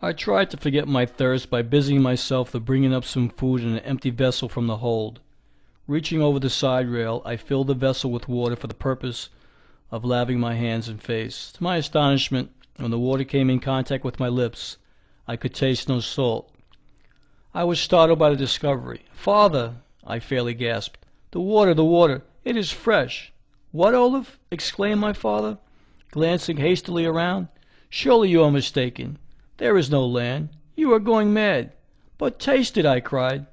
I tried to forget my thirst by busying myself with bringing up some food in an empty vessel from the hold. Reaching over the side rail, I filled the vessel with water for the purpose of laving my hands and face. To my astonishment, when the water came in contact with my lips, I could taste no salt. I was startled by the discovery. "Father," I fairly gasped, the water, it is fresh." "What, Olaf?" exclaimed my father, glancing hastily around. "Surely you are mistaken. There is no land. You are going mad." "But taste it," I cried.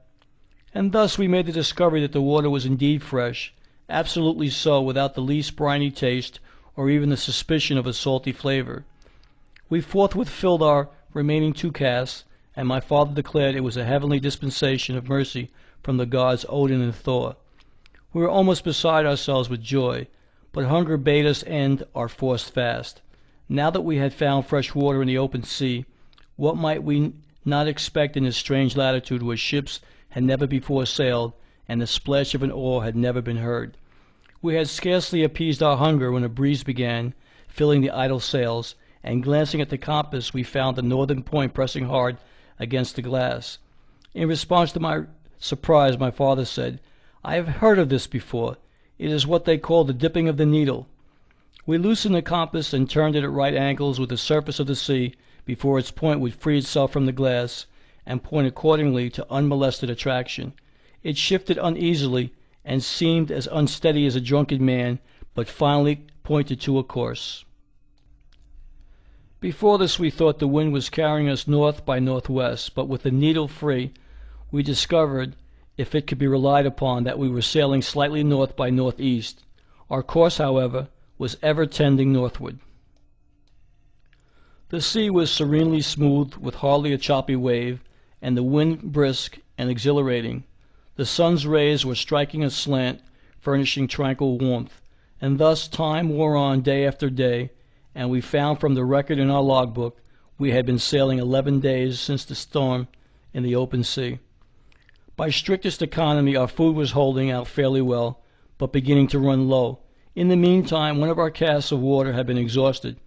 And thus we made the discovery that the water was indeed fresh, absolutely so, without the least briny taste or even the suspicion of a salty flavor. We forthwith filled our remaining 2 casks, and my father declared it was a heavenly dispensation of mercy from the gods Odin and Thor. We were almost beside ourselves with joy, but hunger bade us end our forced fast. Now that we had found fresh water in the open sea, what might we not expect in this strange latitude where ships had never before sailed and the splash of an oar had never been heard? We had scarcely appeased our hunger when a breeze began, filling the idle sails, and glancing at the compass we found the northern point pressing hard against the glass. In response to my surprise, my father said, "I have heard of this before. It is what they call the dipping of the needle." We loosened the compass and turned it at right angles with the surface of the sea before its point would free itself from the glass and point accordingly to unmolested attraction. It shifted uneasily and seemed as unsteady as a drunken man, but finally pointed to a course. Before this we thought the wind was carrying us north by northwest, but with the needle free we discovered, if it could be relied upon, that we were sailing slightly north by northeast. Our course, however, was ever tending northward. The sea was serenely smooth, with hardly a choppy wave, and the wind brisk and exhilarating. The sun's rays were striking aslant, furnishing tranquil warmth, and thus time wore on day after day, and we found from the record in our logbook we had been sailing 11 days since the storm in the open sea. By strictest economy our food was holding out fairly well, but beginning to run low. In the meantime, one of our casks of water had been exhausted,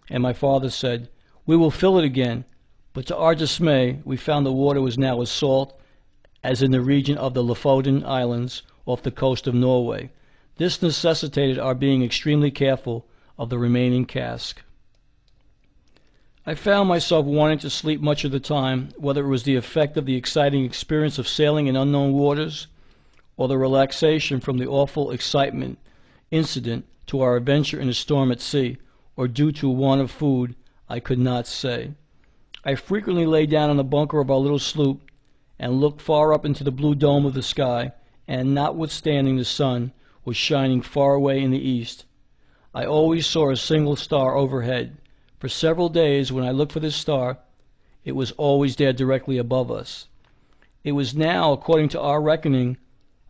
and my father said, "We will fill it again," but to our dismay we found the water was now as salt as in the region of the Lofoten Islands off the coast of Norway. This necessitated our being extremely careful of the remaining cask. I found myself wanting to sleep much of the time, whether it was the effect of the exciting experience of sailing in unknown waters, or the relaxation from the awful excitement incident to our adventure in a storm at sea, or due to want of food, I could not say. I frequently lay down in the bunker of our little sloop and looked far up into the blue dome of the sky, and notwithstanding the sun was shining far away in the east, I always saw a single star overhead. For several days, when I looked for this star, it was always there directly above us. It was now, according to our reckoning,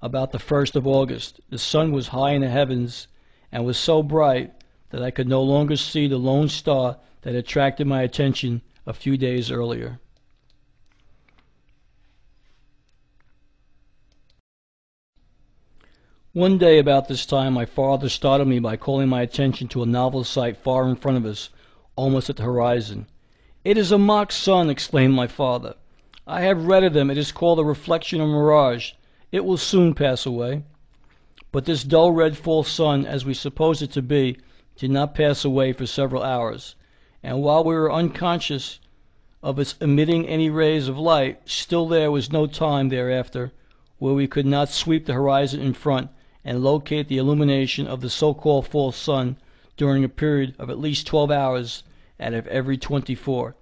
about the 1st of August. The sun was high in the heavens and was so bright that I could no longer see the lone star that attracted my attention a few days earlier. One day about this time my father startled me by calling my attention to a novel sight far in front of us, almost at the horizon. "It is a mock sun," exclaimed my father. "I have read of them. It is called a reflection or mirage. It will soon pass away." But this dull red false sun, as we supposed it to be, did not pass away for several hours, and while we were unconscious of its emitting any rays of light, still there was no time thereafter where we could not sweep the horizon in front and locate the illumination of the so-called false sun during a period of at least 12 hours out of every 24.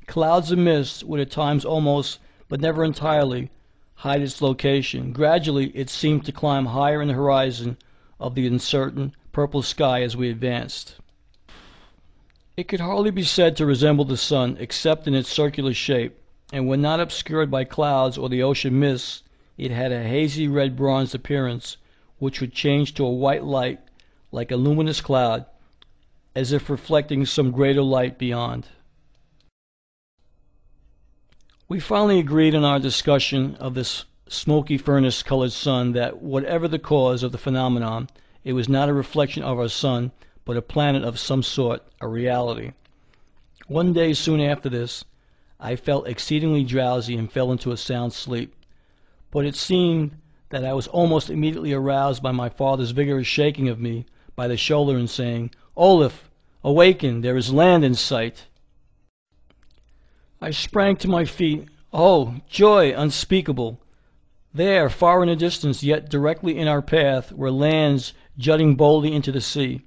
Clouds and mists would at times almost, but never entirely, hide its location. Gradually it seemed to climb higher in the horizon of the uncertain purple sky as we advanced. It could hardly be said to resemble the sun, except in its circular shape, and when not obscured by clouds or the ocean mists, it had a hazy red bronze appearance, which would change to a white light like a luminous cloud, as if reflecting some greater light beyond. We finally agreed in our discussion of this smoky furnace-colored sun that, whatever the cause of the phenomenon, it was not a reflection of our sun, but a planet of some sort, a reality. One day soon after this, I felt exceedingly drowsy and fell into a sound sleep. But it seemed that I was almost immediately aroused by my father's vigorous shaking of me by the shoulder and saying, "Olaf, awaken, there is land in sight." I sprang to my feet. Oh, joy unspeakable! There, far in the distance, yet directly in our path, were lands jutting boldly into the sea.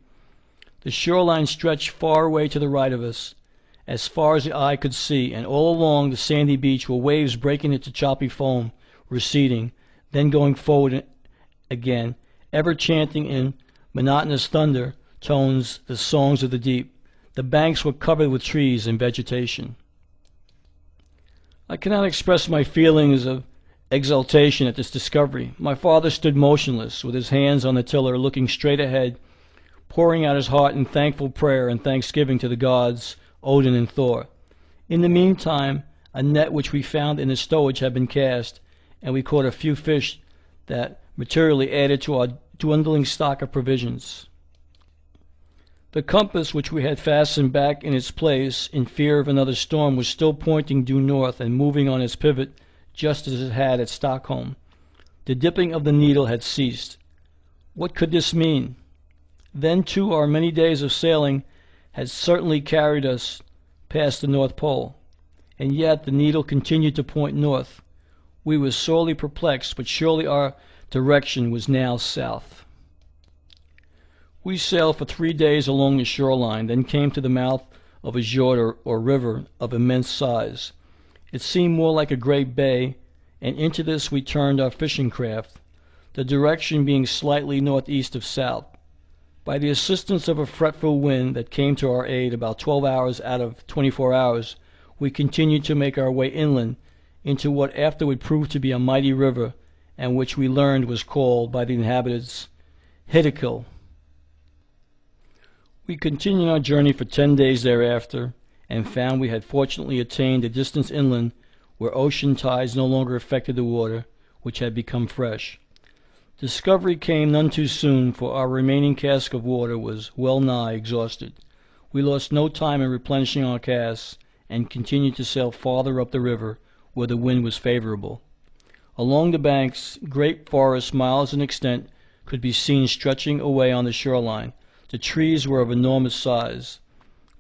The shoreline stretched far away to the right of us, as far as the eye could see, and all along the sandy beach were waves breaking into choppy foam, receding, then going forward again, ever chanting in monotonous thunder tones the songs of the deep. The banks were covered with trees and vegetation. I cannot express my feelings of exultation at this discovery. My father stood motionless, with his hands on the tiller, looking straight ahead, pouring out his heart in thankful prayer and thanksgiving to the gods Odin and Thor. In the meantime, a net which we found in the stowage had been cast, and we caught a few fish that materially added to our dwindling stock of provisions. The compass which we had fastened back in its place in fear of another storm was still pointing due north and moving on its pivot just as it had at Stockholm. The dipping of the needle had ceased. What could this mean? Then, too, our many days of sailing had certainly carried us past the North Pole, and yet the needle continued to point north. We were sorely perplexed, but surely our direction was now south. We sailed for 3 days along the shoreline, then came to the mouth of a fjord or river of immense size. It seemed more like a great bay, and into this we turned our fishing craft, the direction being slightly northeast of south. By the assistance of a fretful wind that came to our aid about 12 hours out of 24 hours, we continued to make our way inland into what afterward proved to be a mighty river, and which we learned was called by the inhabitants Hiddekel. We continued our journey for 10 days thereafter, and found we had fortunately attained a distance inland where ocean tides no longer affected the water, which had become fresh. Discovery came none too soon, for our remaining cask of water was well nigh exhausted. We lost no time in replenishing our casks, and continued to sail farther up the river, where the wind was favorable. Along the banks, great forests, miles in extent, could be seen stretching away on the shoreline. The trees were of enormous size.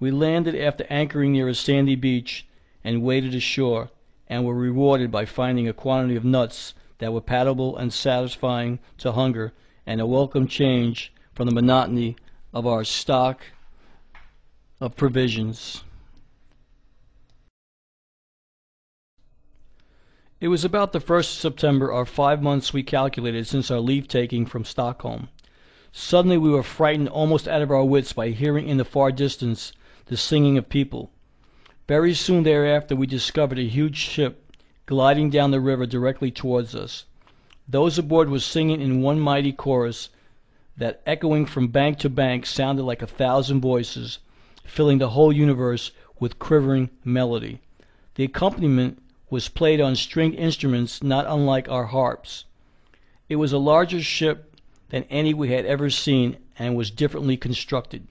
We landed after anchoring near a sandy beach, and waded ashore, and were rewarded by finding a quantity of nuts that were palatable and satisfying to hunger, and a welcome change from the monotony of our stock of provisions. It was about the 1st of September, our 5 months we calculated since our leave-taking from Stockholm. Suddenly we were frightened almost out of our wits by hearing in the far distance the singing of people. Very soon thereafter we discovered a huge ship gliding down the river directly towards us. Those aboard were singing in one mighty chorus that, echoing from bank to bank, sounded like 1,000 voices, filling the whole universe with quivering melody. The accompaniment was played on stringed instruments not unlike our harps. It was a larger ship than any we had ever seen, and was differently constructed.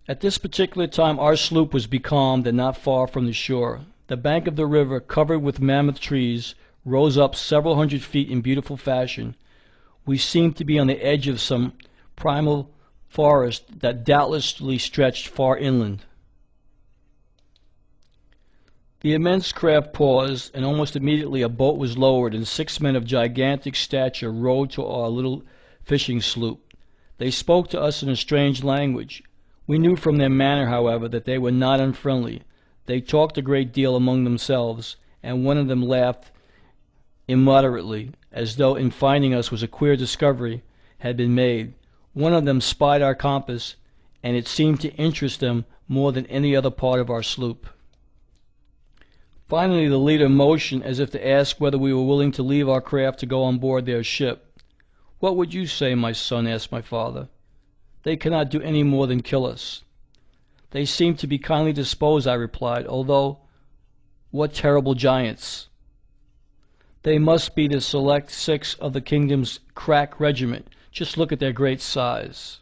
At this particular time our sloop was becalmed and not far from the shore. The bank of the river, covered with mammoth trees, rose up several hundred feet in beautiful fashion. We seemed to be on the edge of some primal forest that doubtlessly stretched far inland. The immense craft paused, and almost immediately a boat was lowered, and 6 men of gigantic stature rowed to our little fishing sloop. They spoke to us in a strange language. We knew from their manner, however, that they were not unfriendly. They talked a great deal among themselves, and one of them laughed immoderately, as though in finding us was a queer discovery had been made. One of them spied our compass, and it seemed to interest them more than any other part of our sloop. Finally the leader motioned as if to ask whether we were willing to leave our craft to go on board their ship. "What would you say, my son?" asked my father. "They cannot do any more than kill us." "They seem to be kindly disposed," I replied, "although what terrible giants! They must be the select 6 of the kingdom's crack regiment. Just look at their great size."